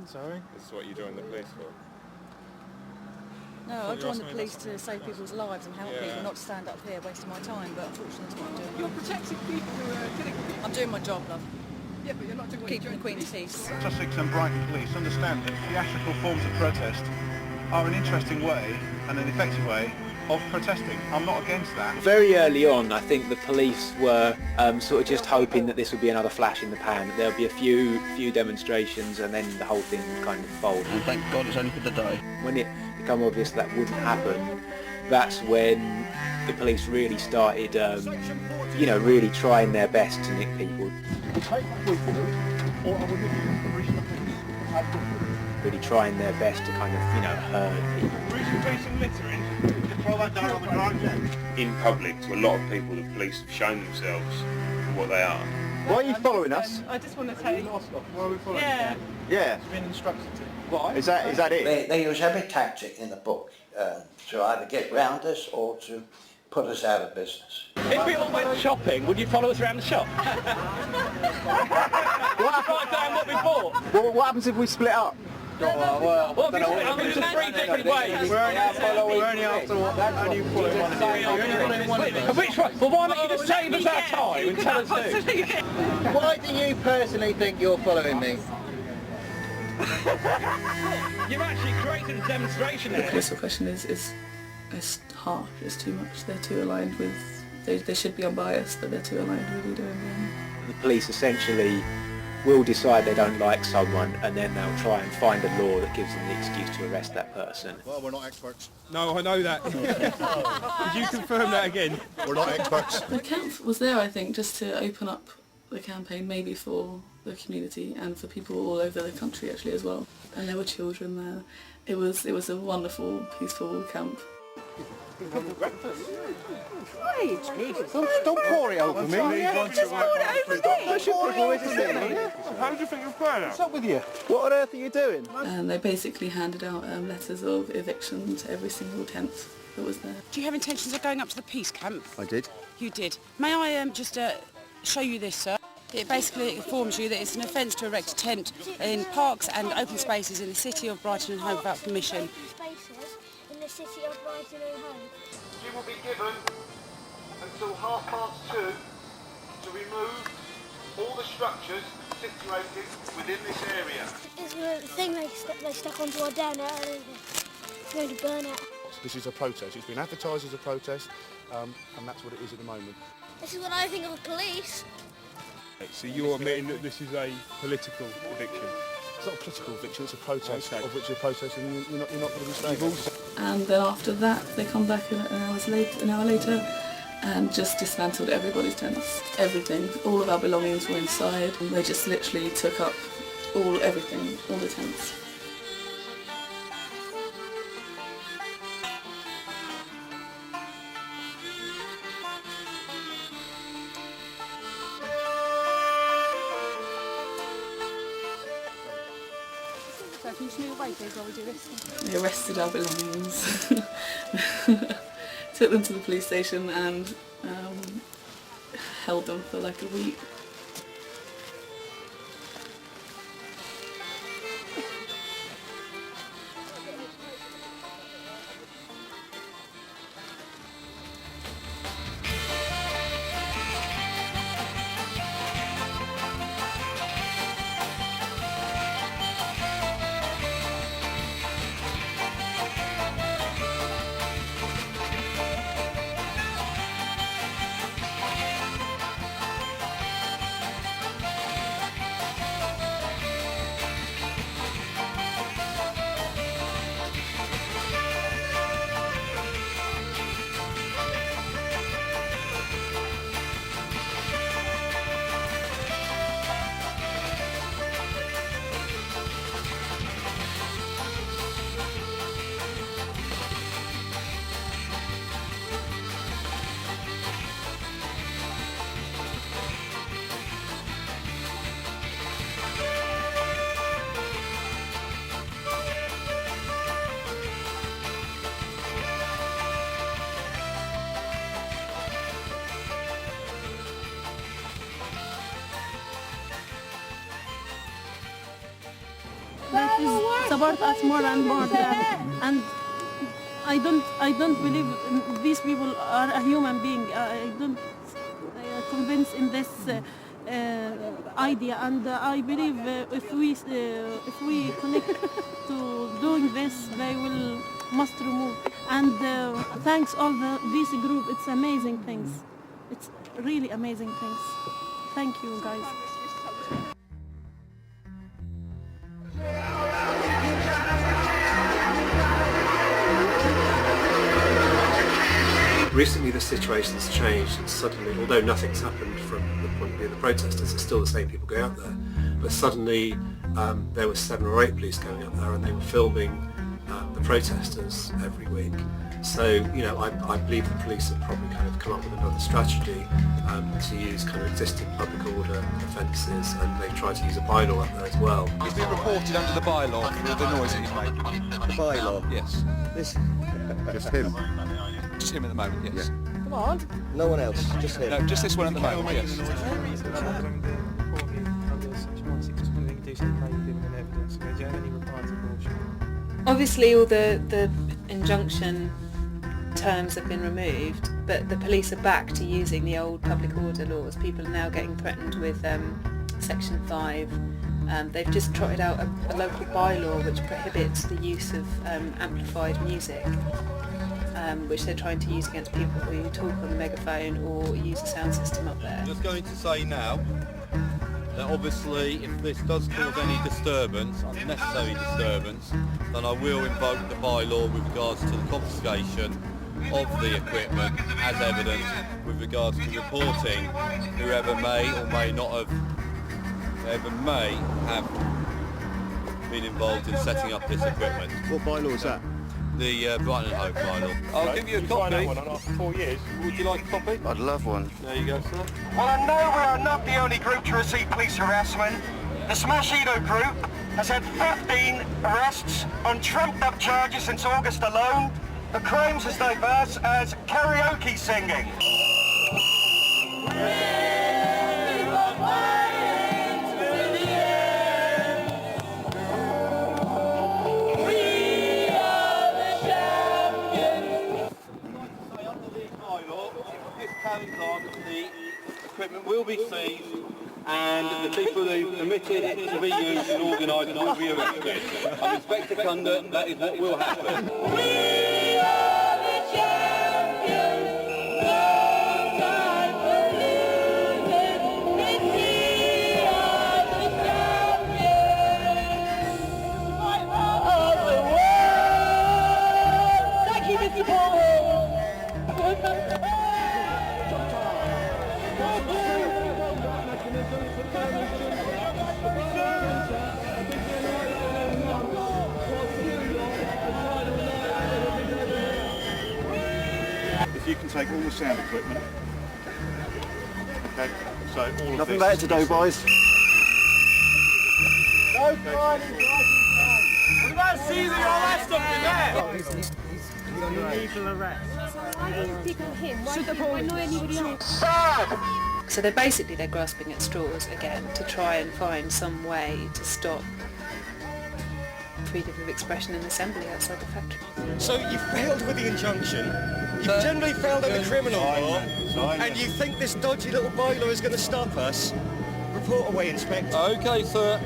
again, sorry? This is what you joined the police for? No, I joined the police to save people's lives and help people, not to stand up here wasting my time, but unfortunately that's what I'm doing. You're protecting people who are killing people. I'm doing my job, love. Yeah, but you're not doing what Keeping the Queen's peace. Sussex and Brighton police understand that theatrical forms of protest are an interesting way and an effective way of protesting. I'm not against that. Very early on, I think the police were sort of just hoping that this would be another flash in the pan, that there'll be a few demonstrations and then the whole thing would kind of fold. And thank God it's only for the day. When it became obvious that wouldn't happen, that's when the police really started, really trying their best to nick people. Really trying their best to kind of, hurt people. In public, to a lot of people, the police have shown themselves for what they are. Why are you following us? I just want to tell you. Why are we following Yeah. Yeah. Been instructed to. Why? Is that it? They use every tactic in the book to either get round us or to put us out of business. If we all went shopping, would you follow us around the shop? Write down what we bought. Well, what happens if we split up? Well, there's three different ways. We're only after one. Which one? Well, why don't you just save us our time and tell us who? Why do you personally think you're following me? You've actually created a demonstration The there. political question is harsh, it's too much. They're too aligned with, they should be unbiased, but they're too aligned with who doing them. The police essentially will decide they don't like someone and then they'll try and find a law that gives them the excuse to arrest that person. Well, we're not experts. No, I know that. Could you confirm that again? We're not experts. The camp was there, I think, just to open up the campaign maybe for the community and for people all over the country actually as well. And there were children there. It was a wonderful, peaceful camp. Don't pour it over me. How do you think you're playing out? What's up with you? What on earth are you doing? And they basically handed out letters of eviction to every single tent that was there. Do you have intentions of going up to the peace camp? I did. You did. May I just show you this, sir? It basically informs you that it's an offence to erect a tent in parks and open spaces in the city of Brighton and Hove without permission. Spaces in the city of Brighton and Hove. You will be given until 2:30 to remove all the structures situated within this area. It's the thing they stuck onto our den and it's going to burn it. This is a protest. It's been advertised as a protest, and that's what it is at the moment. This is what I think of police. So you're admitting that this is a political eviction? It's not a political eviction, it's a protest, of which you're protesting and you're not going to be staying. And then after that they come back an hour later and just dismantled everybody's tents. Everything, all of our belongings were inside and they just literally took up everything, all the tents. So can you just move away please while we do this? They arrested our belongings, took them to the police station and held them for like a week. support us more and more. And I don't believe these people are a human being. I don't convince in this idea, and I believe if we connect to doing this, they will must remove. And thanks all this group. It's amazing things. It's really amazing things. Thank you, guys. Recently the situation's changed and suddenly, although nothing's happened from the point of view of the protesters, it's still the same people going out there, but suddenly there were 7 or 8 police going out there and they were filming the protesters every week. So, you know, I believe the police have probably kind of come up with another strategy to use kind of existing public order offences, and they've tried to use a bylaw up there as well. He's been reported under the bylaw for the noise that he's making. The bylaw? Yes. This? Just him? Just him at the moment, yes. Yeah. Come on. No one else, just him? No, just this one at the moment, yes. Obviously all the injunction terms have been removed, but the police are back to using the old public order laws. People are now getting threatened with Section 5. They've just trotted out a local bylaw which prohibits the use of amplified music, which they're trying to use against people who talk on the megaphone or use a sound system up there. I'm just going to say now that obviously if this does cause any disturbance, unnecessary disturbance, then I will invoke the bylaw with regards to the confiscation of the equipment as evidence with regards to reporting whoever may or may not have, been involved in setting up this equipment. What bylaw is that? The Brighton and Hove bylaw. I'll give you a copy. After 4 years. Would you like a copy? I'd love one. There you go, sir. Well, I know we are not the only group to receive police harassment. The Smash Edo group has had 15 arrests on trumped-up charges since August alone. The crimes as diverse as karaoke singing. The equipment will be seized and the people who permitted it to be used and organised will be arrested. I respect the conduct, that is what will happen. We are the champions, no time for losing, we are the champions of the world. Thank you, Mr. Paul. If you can take all the sound equipment. Okay, so all of Nothing this. better to do, boys. No fighting, What about seizing all that stuff in there? He's on illegal arrest. So why do you pick on him? Why not anybody else? So they're grasping at straws again to try and find some way to stop freedom of expression and assembly outside the factory. So you failed with the injunction, you've generally failed on the criminal law, and you think this dodgy little bylaw is going to stop us? Report away, Inspector. Okay, sir.